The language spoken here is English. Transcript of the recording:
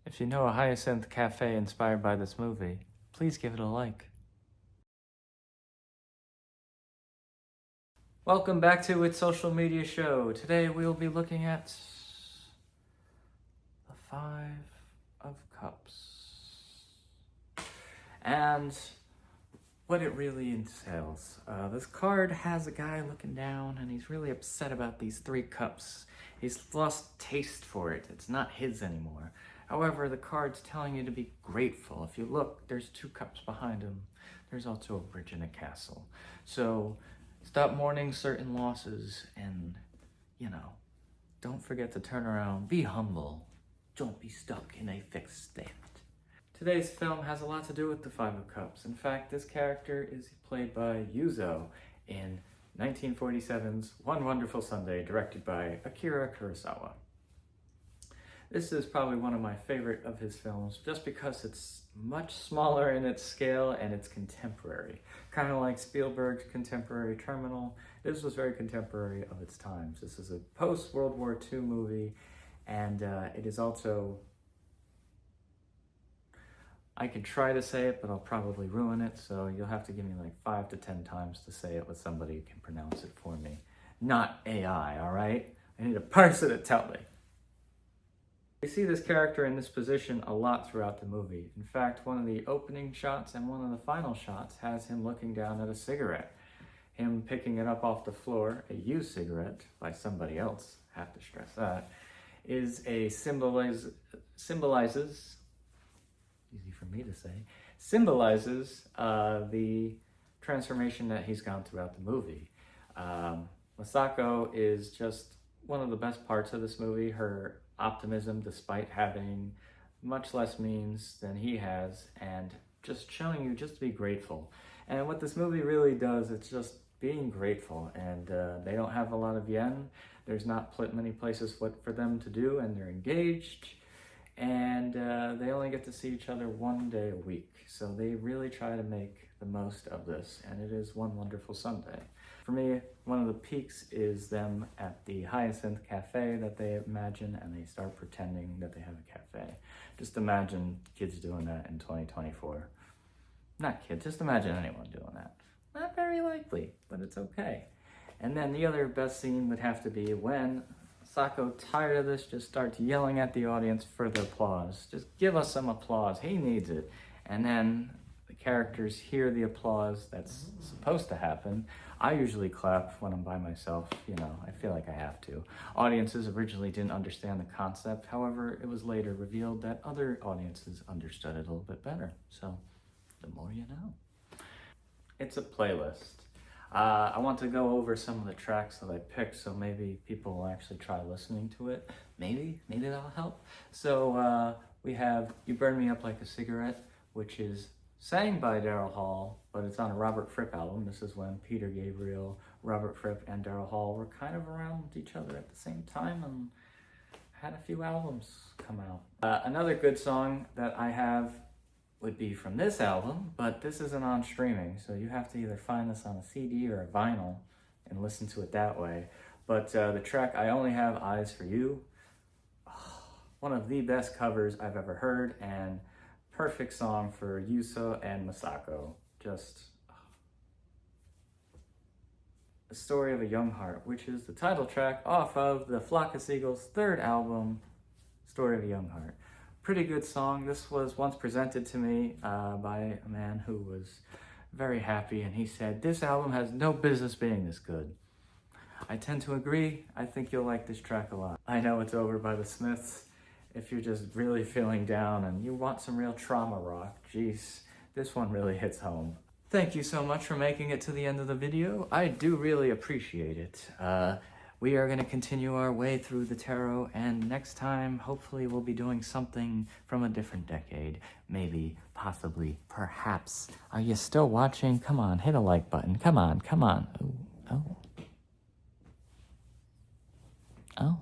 If you know a Hyacinth cafe inspired by this movie, please give it a like. Welcome back to It's Social Media Show. Today we'll be looking at the Five of Cups and what it really entails. This card has a guy looking down and he's really upset about these three cups. He's lost taste for it. It's not his anymore. However, the card's telling you to be grateful. If you look, there's two cups behind him. There's also a bridge and a castle. So stop mourning certain losses and, don't forget to turn around. Be humble. Don't be stuck in a fixed state. Today's film has a lot to do with the Five of Cups. In fact, this character is played by Yuzo in 1947's One Wonderful Sunday, directed by Akira Kurosawa. This is probably one of my favorite of his films just because it's much smaller in its scale and it's contemporary. Kind of like Spielberg's contemporary Terminal. This was very contemporary of its times. This is a post-World War II movie, and it is also... I could try to say it, but I'll probably ruin it, so you'll have to give me like 5 to 10 times to say it with somebody who can pronounce it for me. Not AI, all right? I need a person to tell me. We see this character in this position a lot throughout the movie. In fact, one of the opening shots and one of the final shots has him looking down at a cigarette. Him picking it up off the floor, a used cigarette by somebody else, have to stress that, is a symbolizes, easy for me to say, symbolizes the transformation that he's gone throughout the movie. Masako is just one of the best parts of this movie. Her optimism despite having much less means than he has, and just showing you just to be grateful. And what this movie really does, it's just being grateful. And they don't have a lot of yen. There's not many places for them to do, and they're engaged. And they only get to see each other one day a week. So they really try to make the most of this, and it is One Wonderful Sunday. For me, one of the peaks is them at the Hyacinth Cafe that they imagine, and they start pretending that they have a cafe. Just imagine kids doing that in 2024. Not kids, just imagine anyone doing that. Not very likely, but it's okay. And then the other best scene would have to be when Sako, tired of this, just starts yelling at the audience for the applause. Just give us some applause. He needs it. And then the characters hear the applause that's supposed to happen. I usually clap when I'm by myself. I feel like I have to. Audiences originally didn't understand the concept. However, it was later revealed that other audiences understood it a little bit better. So, the more you know. It's a playlist. I want to go over some of the tracks that I picked, so maybe people will actually try listening to it. Maybe that'll help. So we have You Burn Me Up Like a Cigarette, which is sang by Daryl Hall, but it's on a Robert Fripp album. This is when Peter Gabriel, Robert Fripp, and Daryl Hall were kind of around each other at the same time and had a few albums come out. Another good song that I have would be from this album, but this isn't on streaming, so you have to either find this on a CD or a vinyl and listen to it that way. But the track I Only Have Eyes for You, one of the best covers I've ever heard, and perfect song for Yuzo and Masako. Just The Story of a Young Heart, which is the title track off of the Flock of Seagulls' third album, Story of a Young Heart. Pretty good song. This was once presented to me by a man who was very happy, and he said, "This album has no business being this good." I tend to agree. I think you'll like this track a lot. I Know It's Over by the Smiths. If you're just really feeling down and you want some real trauma rock, geez, this one really hits home. Thank you so much for making it to the end of the video. I do really appreciate it. We are going to continue our way through the tarot, and next time, hopefully, we'll be doing something from a different decade. Maybe, possibly, perhaps. Are you still watching? Come on, hit a like button. Come on. Ooh, oh. Oh.